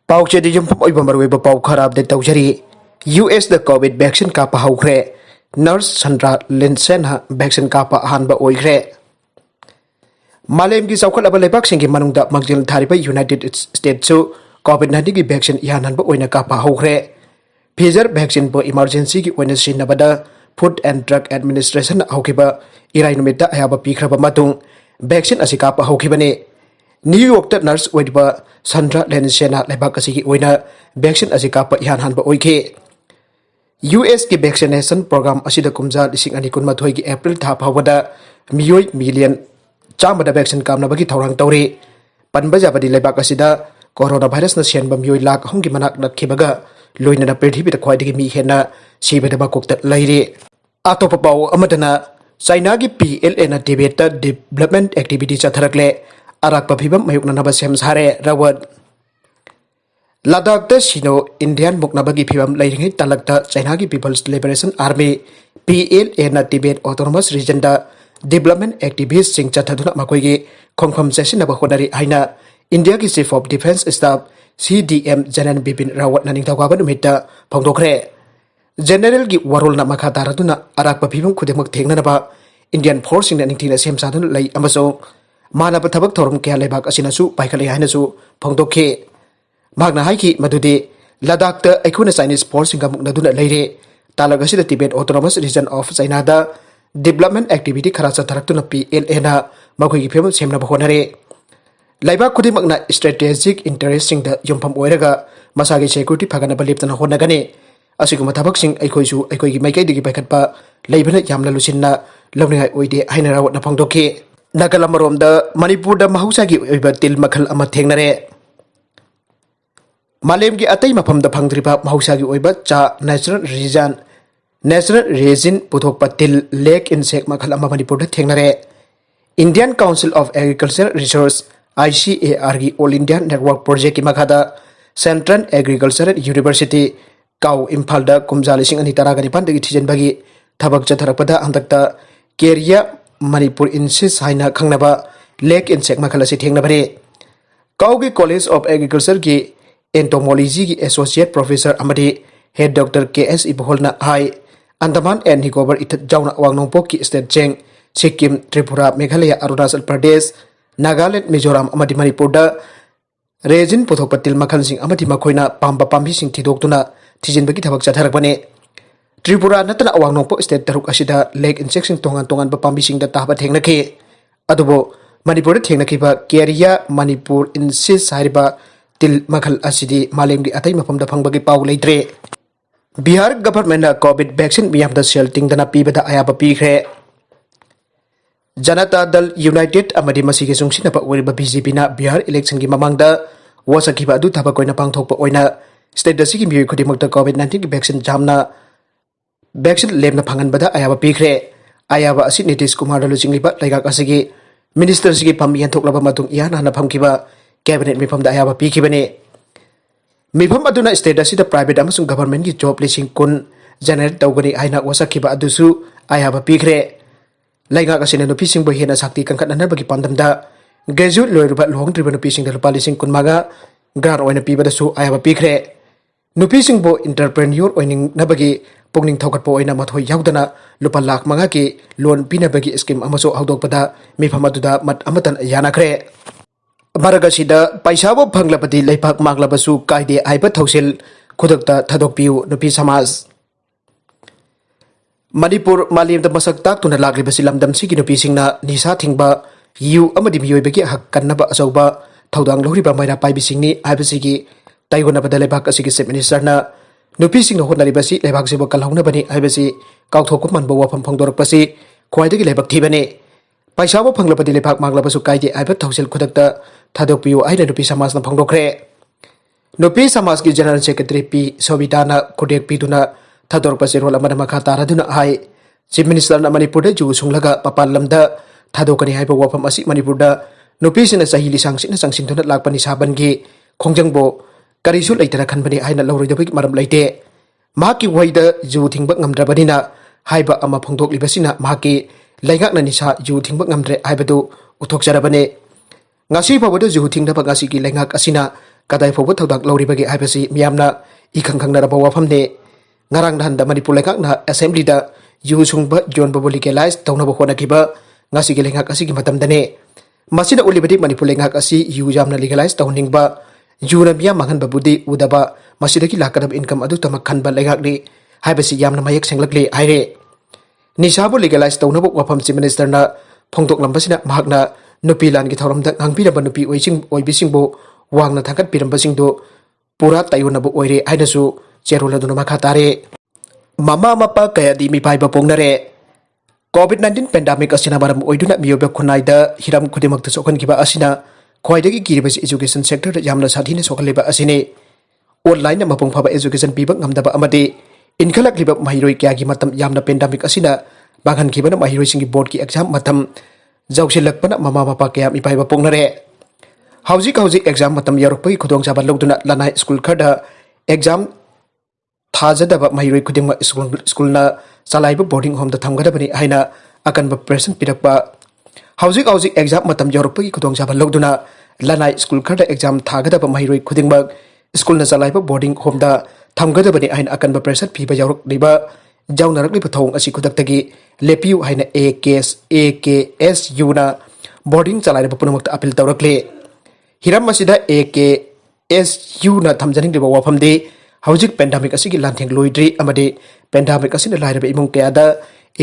Pauchedi Jumpum Ibamarwe Pau Karab de Taujari, US the COVID vaccine Kappa Haukre, Nurse Sandra Linsena vaccine Kappa Hanba Oigre. Malem Gis Aukala Vaxing Manunda Magdil Tariba United States so COVID-19 vaccine Yananba Oina Kappa Haukre. Pfizer vaccine po emergency when Sinabada Food and Drug Administration Haukiba Irainumita Ayaba pikhre matung vaccine Asikapa Haukibane. New York nurse Wediba Sandra Lensena Lebakasi Wina vaccine Asikapa Yan Hanba Oike. US ki vaccination program Asida Kumza Lising Anikun Matoigi April Tap Hawada Miyoi million Chamada vaccine Kamnabaki Taurang Tauri Panbajabadi Lebakasida coronavirus na siyan Miyoi Lak Hongi Manak na Kibaga Loina na Perhibi the Quaidi Mi Hena Sibeda Bakuk Lady Atopao Amadana Sainagi PLN na Tibeta Development Activities at Harakle Arak Papibam Mayukna Nabasems Hare Rawad Ladakh Sino Indian Muknabagi Pibam Lighting Talakta Sainagi People's Liberation Army PLN na Tibet Autonomous Region da Development Activities Sing Chataduna Makoigi Kongfam Session Abahonari Aina India ki Chief of Defense Staff CDM General Bipin Rawat Naning Tawaba Numita Pongdokre General Gi Warol na Makataraduna Arak Papibam Kudemak Tenganaba Indian Force in the Nintina Sem Sadun Lay Amaso Mana Patabak Torum Kia Lebak Asinasu Paikali Hanasu Pongdoke Magna Haiki Madudi Ladakta Ekuna Chinese Force in Gamuknaduna Lady Talagasi the Tibet Autonomous Region of Zainada Development Activity Karasa Taratuna PLN Makogi Pim Semna Bahonare Laiba Kudimagna Strategic Interesting the Yumpam Oiraga Masagi Security Pagana Baliptan Honagane Asikumatabak Ekoisu Ekoi Make the Pakatpa Labana Yamla Lucina Loving Oide Hainara Napangdoke Nagalamarom the Manipur the Mahusagi Til Makal Amatenare Malemgi Atay Mapam the Pangripa Mahusagi Oiba Cha National Resin Putok Patil Lake Insect Makalama Manipur Tenare Indian Council of Agricultural Resource ICARG All India Network Project Makada Central Agricultural University Kau Impalda Kumzalising Anitaragani Pandagi Tijan Bagi Tabak Chatarapada Andakta Keria Manipur Insist Haina Kangnaba Lake Insect Makalasi Tengnabare Kaugi College of Agriculture Ki Entomology Associate Professor Amadi Head Dr. K.S. Ibuholna Hai Andaman and Nicobar It Jauna Wangnongpoki State Cheng Sikkim Tripura Meghalaya Arunachal Pradesh Nagaland Mizoram Amadi Manipurda Resin Putopatil Makansing Amadi Makoina Pamba Pambising Tidoktuna Tijin Bagi Tabak Chatharakbane Tripura Natana Wangnongpo State Taruk Asida Lake Insect Tongan Pambising the Tabat Hengnaki Adubo Manipur Hengnaki Keria Manipur Insist Hariba Til Makal Asidi Malemgi Atay Mapam the Pangbagi Pau Laitre Bihar government COVID vaccine Miam the Shelting Dana Pibada Ayaba pikhre Janata Dal United Amadi Masigi Sungsina Uriba BJP na Bihar election gi mamangda wasakiba adu tabakoina pangthokpa oina state da sigi mi khodimakta COVID-19 vaccine jamna vaccine lemna phanganbada Ayaba pikhre Ayaba asi Nitish Kumar dalu jingliba laigak asigi minister sigi pam yantoklaba matung iyan hana phamkiba cabinet mifam da Ayaba pikhibane mifam aduna state asida private amasung government gi job lising kun generate tawgani aina wasakiba adusu Ayaba pikhre Lainga kasina Nupisingda Hena Sakti Kangkat Bagi Pandamda Graduate Loiraba Luhongdriba Nupisingda Lupa Lising Kunmaga Gar Oina Pibada Su Ayaba pikhre Nupisingda Entrepreneur Oining Nabagi Pugning Taukat Po Oina Mathoy Yaudana Lupa Lak Mangaki Loan Pinabagi Scheme Amaso Haudokpada Mifamaduda Mat Amatan Yanakre Maragasida Paisabo Panglapati Leipak Maglabasu Kaide Aiba Tausil Kudakta Tadokpiu Nupi Samas Manipur Malim the Masaktak to Nalagri Basilam Dam Siki Nupisingda Nisa Tingba Yu Amadi Miyobeki Hakanaba Asoba Taudang Loiraba Maira Pibisingni Ibasiki Taigona Badalebak Asiki Sep Ministerna Nupising Honaribasi Lebak Sibo Kalhonabani Ibasi Kautokuman Bawa Pampongdor Pasi Quaidaki Lebak Tibane Paisabo Panglapati Lepak Maglabasu Kaidi Ibat Tausil Kudakta Tadokpiu Aida Nupisamas na Pongdokre Nupisamas ki General Secretary P. Sobitana Kodek Pituna Tador Pasirol Amada Makatara Duna Hai Chief Minister na Manipurda Ju Sunglaga Papalamda Tadokani Haipa Wapam Asik Manipurda Nupisina Sahili Sangsin Sangsintunat Lakpani Sabangi Kongjangbo Karisul Laitana Kanbani Aina Lauridabik Maram Laite Maki Waida Ju Tingbak Ngamdrabanina Haiba Ama Pongdok Libasina Maki Laigak na Nisa Ju Tingbak Ngamdre Haibadu Utok Jarabane Ngasi Pawada Ju Tingbak Asiki Laigak Asina kadai fobo thodak loribagi haibasi miyamna ikhang khangnaraba wafamne ngarang dhan da Manipur lekhakna assembly da yu sungba jon babu legalize tawnaba honakiba ngasi gi lenghak asigi matamdane masina ulibadi Manipur lenghak asi yu jamna legalize tawningba yuna miyam manghan babudi udaba masidagi lakadab income adu tamak khanba lenghakni haibasi yamna mayek senglakle haire nisabu legalize tawnaba wafam chief minister na phongtok lambasina mahakna nupi lan gi thoramda ngangpiraba nupi oibisingbo wangna thakat pirambasingdo pura tayunabu oire hainasu cherula duna makhatare mama mapa kaya di mi pai pongnare COVID-19 pandemic asina maram oiduna miyobe khunaida hiram khudimak tu sokhan kiba asina khwaidagi kiribasi education sector da yamna sathine sokhaliba asine online mapung phaba education piba ngamdaba amade inkhalak liba mahiroi kya gi matam yamna pandemic asina banghan kibana mahiroi singi board ki exam matam jausilakpana mama mapa kaya mi pai pongnare hauzik exam matam yarokpai khudong jaba logduna lanai school khada exam thajadaba mahiroi khudingma school na salaiba boarding home da thamgadabani haina akanba present pirakpa hauzik exam matam yarokpai khudong jaba logduna lanai school khada exam thagadaba mahiroi khudingma school na salaiba boarding home da thamgadabani haina akanba present piba yarok liba jaunarakli pathong asi khudaktagi lepiu haina AKSU na boarding chalaiba punamakta appeal tawrakle hiram masida AKSU na thamjaning liba wafamde hauzik pandemic asigi lantheng loidri amade pandemic asina lairaba imung kayada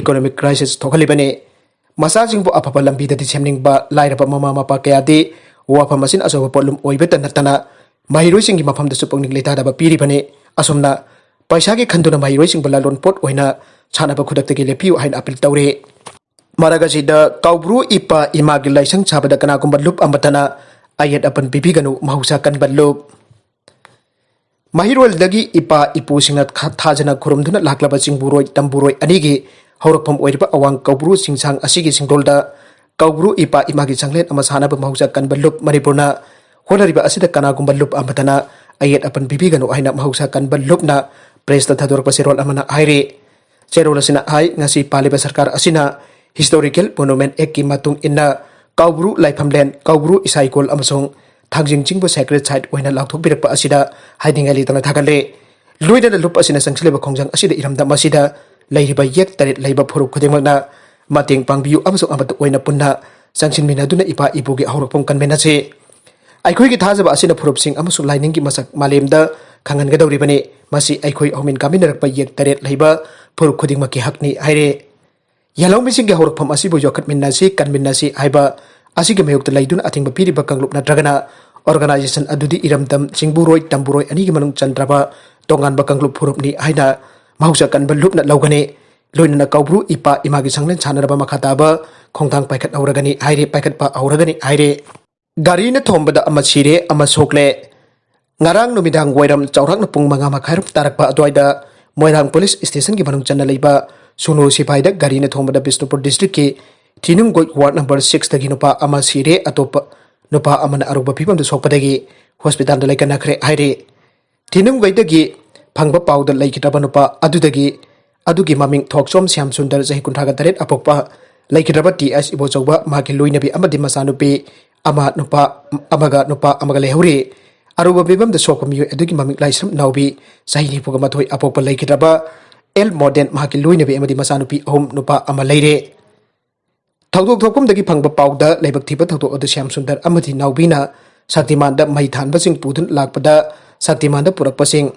economic crisis thokalibane masajingbo apapa lambi da semningba lairaba mama mapa kayade wafam asin asoba polum oibeta natana mahiroi singi mafam da supongning leta da piribane asomna paisa ge khanduna mahiroi sing balalon pot oina chana ba khudak tege lepiu hain apil tawre maragasi da kaubru ipa imagi laisang chabada kana kumba lup ambatana ayat apan bibiganu mahusa kan ballup mahirol dagi ipa ipu singat thajana khurumduna laklaba chingburoi tamburoi anigi haurakpham oiriba awang kaubru singsang asigi singdolda kaubru ipa imagi changlen amasana ba mahusa kan ballup manipurna honariba asida kana kumba lup ambatana ayat apan bibiganu aina mahusa kan ballup na presta thador pasirol amana haire cherol asina hai ngasi paliba sarkar asina historical monument ek ki matung inna kaubru laifamlen kaubru isaikol amasong thangjing chingbo sacred site oina lauthok birpa asida haidingali tana thagale loida da lup asina sangsileba khongjang asida iramda masida lairiba yek taret laiba phuruk khudengmana mating pangbiu amasong amatu oina punna sangsin minaduna ipa ibugi hauropong kanmenase aikhoi gi thajaba asina phuruk sing amasong laining gi masak malemda khangan gadawribani masi aikhoi homin kaminarakpa yek taret laiba phuruk khudingma ki hakni haire yalong mising ge hauropam asibu yokat minnasi kanminnasi haiba asigi mayokta laiduna athingba piriba kanglup nadragana organization adudi iramdam chingburoi tamburoi anigi manung chandraba tongan ba kanglup phurupni haina mahusa kanba lupna lawgane loinana kaubru ipa imagi sanglen chanaraba makhataba khongthang paikhat auragani haire paikhat pa auragani haire gari na thombada amasire amasokle ngarang numidang wairam chawrakna pung manga makhairup tarakpa adwaida moirang police station gi manung channa leiba suno sipaida gari na thombada Bisnupur district ki Tinung Goi Ward number 6 dagi nupa ama sire atopa nupa amana aruba pibam da sokpadagi hospital da laika nakre haire Tinung Goi dagi phangba pawda laikitaba nupa adugi maming thoksom syam sundar jahi kuntraga taret apokpa laikitaba TS ibo chawba magi loinabi amadi masanupi ama nupa amaga lehuri aruba pibam da sokpa miyo adugi maming laisram naubi jahi ni puga mathoi apokpa laikitaba El Modern magi loinabi amadi masanupi hom nupa ama leire Thawdok thokum dagi phangba pawda laibak thiba thawdok adu syam sundar amadi naubina Saktiman da mai thanba sing pudun lakpada Saktiman da purakpa sing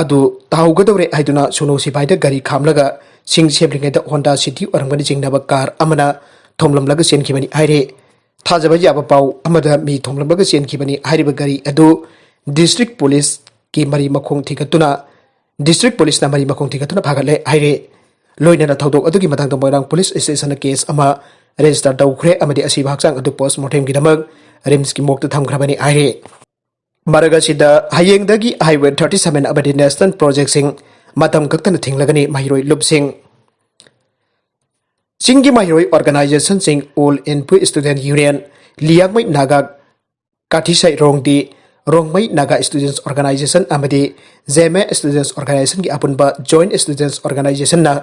adu tahaugadawre haiduna suno sipaida gari khamlaga sing seblingaida Honda City orangbani jingnaba car amana thomlamlaga senkhibani haire thajaba yaba paw amada mi thomlamlaga senkhibani hairiba gari adu district police ki mari makhong thigatuna district police na mari makhong thigatuna phagale haire loinana thawdok adugi matangda moirang police station case ama register tawkhre amadi asiba hakchang adu post mortem gi damak rims ki mokta thamkhrabani haire Maragasida hayengdagi highway 37 abadi national project sing matam kaktana thinglagani mahiroi lup sing Singi mahiroi organization sing all input student union liangmai naga katisai rongmai naga students organization amadi zeme students organization gi apunba joint students organization na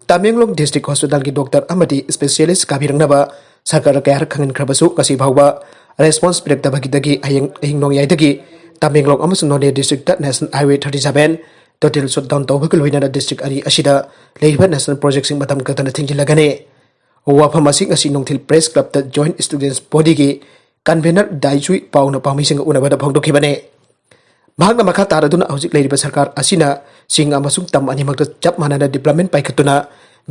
Tamenglong district hospital gi doctor amadi specialist kabirngnaba sakar kayar khangin khrabasu kasi bhawba response piraktabagidagi ahingnong yaidagi Tamenglong amasung None district National Highway 37 total shutdown tawbag loina district ari asida leiba national project sing matam katana thingilagane wafam asing asi nongthil press club ta joint students body gi convener daichui pauna pami sing unabada phongdokhibane mahakna makha taraduna hojik leiriba sarkar asina sing amasung tam animakta chap manana development paikhatuna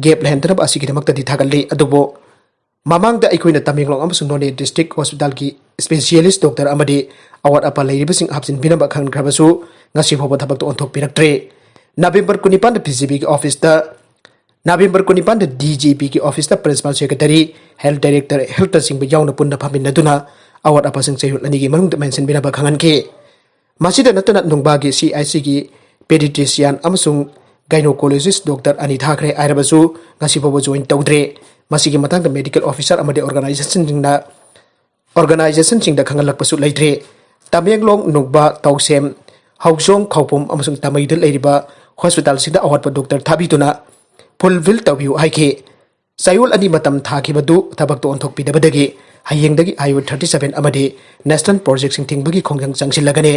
gap lehentanab asigidamakta dithagalli adubo mamangda aikoina Tamenglong amasung None district hospital gi specialist doctor amadi awat apa leiriba sing hapsin Pinaba khangkrabasu ngasi phoba thabak to onthok piraktre November 19 da PGB ki office da November 19 da DGP ki office da principal secretary health director health sing yauna punna phamin naduna awat apa sing chayul ani gi manung da mention Pinaba khangan ke masida natuna nungbagi CIC gi pediatrician amasung gynecologist doctor ani thakre airabasu ngasi phoba join tawdre masigi matang da medical officer amade organization sing da khangalak pasu leitre Tamenglong nungba tausem hausong khaupum amasung tamaidal leiriba hospital sida awat pa doctor thabituna fulfill tabiu haike sayul ani matam thakibadu tabak to onthok pidabadagi hayengdagi ayu 37 amadi national project sing tingbagi khongjang changsilagane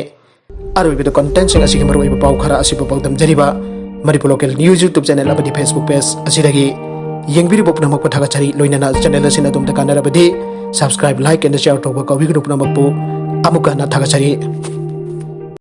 aroibido content sing asigi maroi pau khara asiba pawdam jariba Manipur local news YouTube channel amadi Facebook page asidagi yengbiri bopna makpa thaga chari loinana channel asina dum ta kanara badi subscribe like and share to ba kawi group namakpu amuka na thaga chari